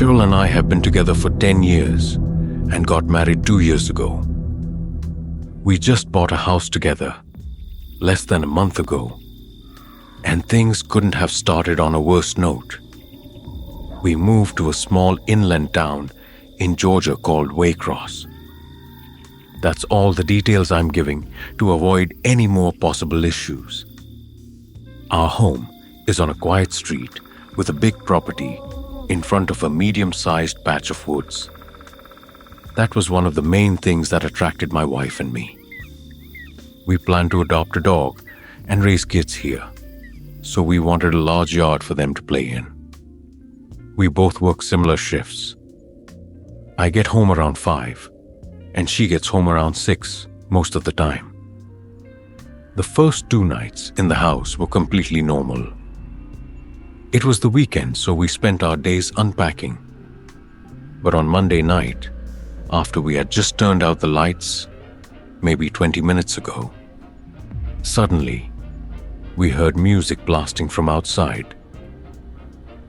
Cheryl and I have been together for 10 years and got married 2 years ago. We just bought a house together less than a month ago, and things couldn't have started on a worse note. We moved to a small inland town in Georgia called Waycross. That's all the details I'm giving to avoid any more possible issues. Our home is on a quiet street with a big property in front of a medium-sized patch of woods. That was one of the main things that attracted my wife and me. We plan to adopt a dog and raise kids here, so we wanted a large yard for them to play in. We both work similar shifts. I get home around 5, and she gets home around 6 most of the time. The first 2 nights in the house were completely normal. It was the weekend, so we spent our days unpacking. But on Monday night, after we had just turned out the lights, maybe 20 minutes ago, suddenly, we heard music blasting from outside.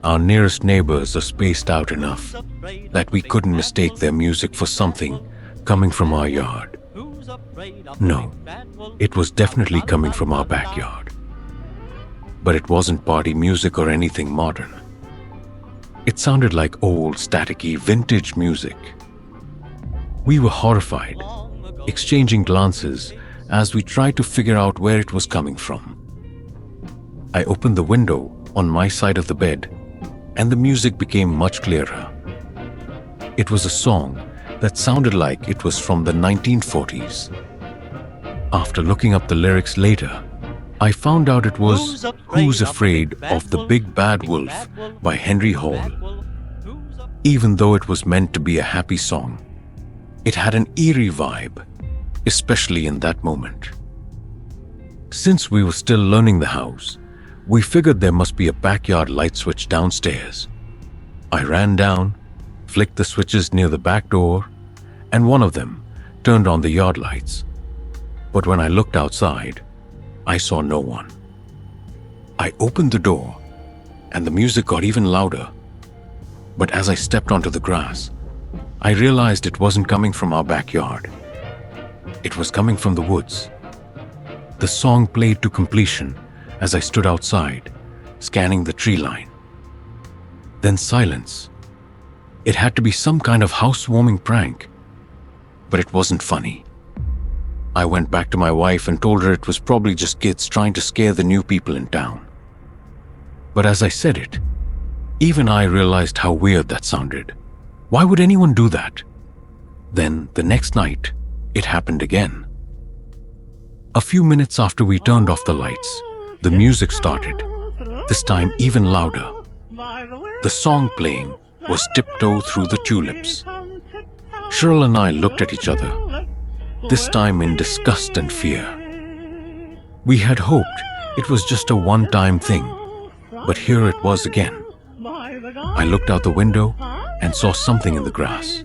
Our nearest neighbors are spaced out enough that we couldn't mistake their music for something coming from our yard. No, it was definitely coming from our backyard. But it wasn't party music or anything modern. It sounded like old, staticky, vintage music. We were horrified, exchanging glances as we tried to figure out where it was coming from. I opened the window on my side of the bed, and the music became much clearer. It was a song that sounded like it was from the 1940s. After looking up the lyrics later, I found out it was Who's Afraid of the Big Bad Wolf by Henry Hall. Even though it was meant to be a happy song, it had an eerie vibe, especially in that moment. Since we were still learning the house, we figured there must be a backyard light switch downstairs. I ran down, flicked the switches near the back door, and one of them turned on the yard lights. But when I looked outside, I saw no one. I opened the door, and the music got even louder. But as I stepped onto the grass, I realized it wasn't coming from our backyard. It was coming from the woods. The song played to completion as I stood outside, scanning the tree line. Then silence. It had to be some kind of housewarming prank, but it wasn't funny. I went back to my wife and told her it was probably just kids trying to scare the new people in town. But as I said it, even I realized how weird that sounded. Why would anyone do that? Then, the next night, it happened again. A few minutes after we turned off the lights, the music started, this time even louder. The song playing was Tiptoe Through the Tulips. Cheryl and I looked at each other, this time in disgust and fear. We had hoped it was just a one-time thing, but here it was again. I looked out the window and saw something in the grass.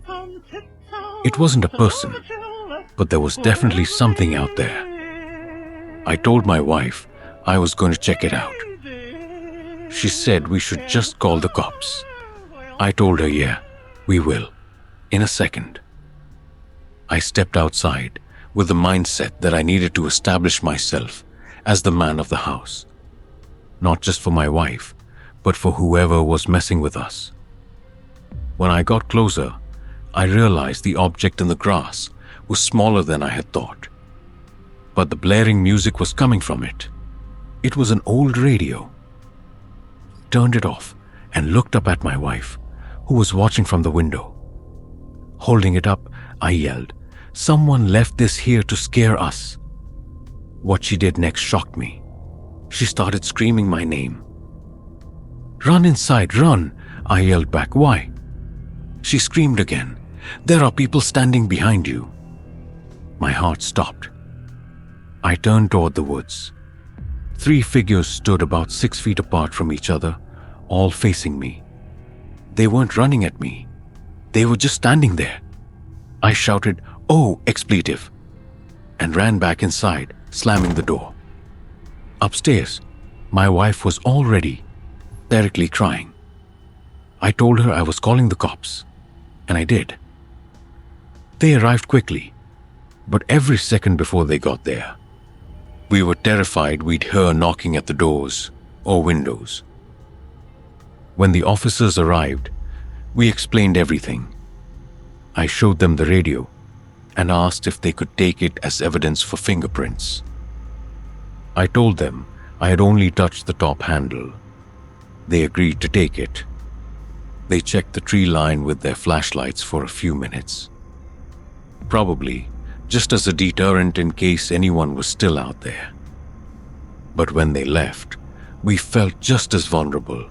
It wasn't a person, but there was definitely something out there. I told my wife I was going to check it out. She said we should just call the cops. I told her, yeah, we will, in a second. I stepped outside with the mindset that I needed to establish myself as the man of the house, not just for my wife, but for whoever was messing with us. When I got closer, I realized the object in the grass was smaller than I had thought. But the blaring music was coming from it. It was an old radio. Turned it off and looked up at my wife, who was watching from the window. Holding it up, I yelled, "Someone left this here to scare us." What she did next shocked me. She started screaming my name. "Run inside, run!" I yelled back. "Why?" She screamed again. "There are people standing behind you." My heart stopped. I turned toward the woods. 3 figures stood about 6 feet apart from each other, all facing me. They weren't running at me. They were just standing there. I shouted, "Oh!" expletive, and ran back inside, slamming the door. Upstairs, my wife was already hysterically crying. I told her I was calling the cops, and I did. They arrived quickly, but every second before they got there, we were terrified we'd hear knocking at the doors or windows. When the officers arrived, we explained everything. I showed them the radio and asked if they could take it as evidence for fingerprints. I told them I had only touched the top handle. They agreed to take it. They checked the tree line with their flashlights for a few minutes. Probably just as a deterrent in case anyone was still out there. But when they left, we felt just as vulnerable.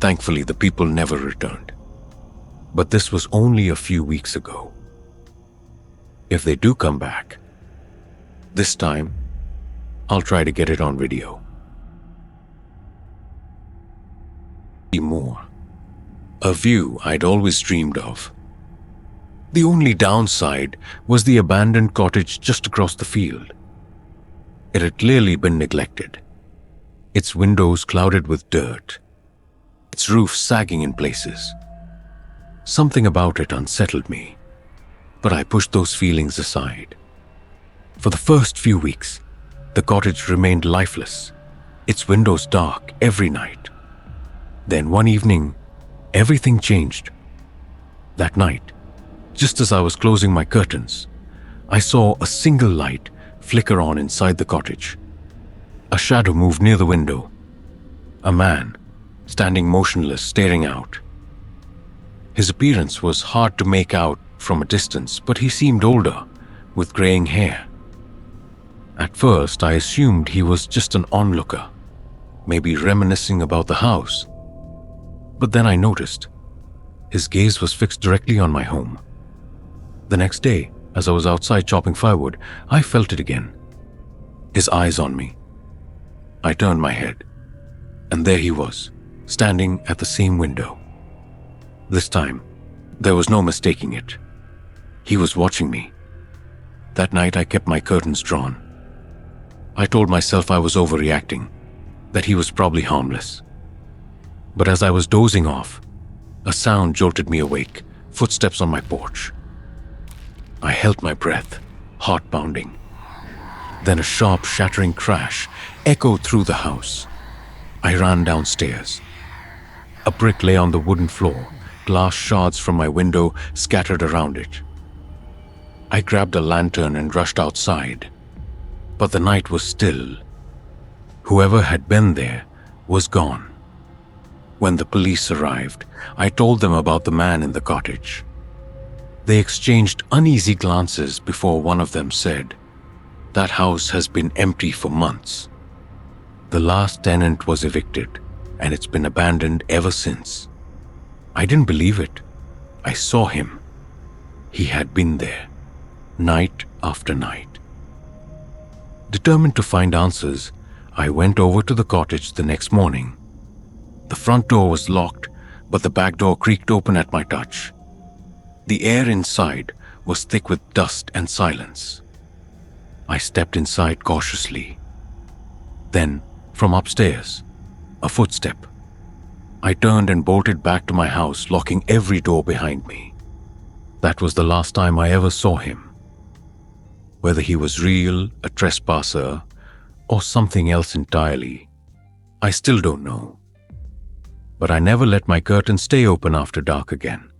Thankfully, the people never returned. But this was only a few weeks ago. If they do come back, this time, I'll try to get it on video. More. A view I'd always dreamed of. The only downside was the abandoned cottage just across the field. It had clearly been neglected, its windows clouded with dirt, its roof sagging in places. Something about it unsettled me, but I pushed those feelings aside. For the first few weeks, the cottage remained lifeless, its windows dark every night. Then one evening, everything changed. That night, just as I was closing my curtains, I saw a single light flicker on inside the cottage. A shadow moved near the window. A man, standing motionless, staring out. His appearance was hard to make out from a distance, but he seemed older, with graying hair. At first, I assumed he was just an onlooker, maybe reminiscing about the house. But then I noticed his gaze was fixed directly on my home. The next day, as I was outside chopping firewood, I felt it again. His eyes on me. I turned my head, and there he was, standing at the same window. This time, there was no mistaking it. He was watching me. That night, I kept my curtains drawn. I told myself I was overreacting, that he was probably harmless. But as I was dozing off, a sound jolted me awake, footsteps on my porch. I held my breath, heart pounding. Then a sharp, shattering crash echoed through the house. I ran downstairs. A brick lay on the wooden floor, glass shards from my window scattered around it. I grabbed a lantern and rushed outside, but the night was still. Whoever had been there was gone. When the police arrived, I told them about the man in the cottage. They exchanged uneasy glances before one of them said, "That house has been empty for months. The last tenant was evicted, and it's been abandoned ever since." I didn't believe it. I saw him. He had been there, night after night. Determined to find answers, I went over to the cottage the next morning. The front door was locked, but the back door creaked open at my touch. The air inside was thick with dust and silence. I stepped inside cautiously. Then, from upstairs, a footstep. I turned and bolted back to my house, locking every door behind me. That was the last time I ever saw him. Whether he was real, a trespasser, or something else entirely, I still don't know. But I never let my curtains stay open after dark again.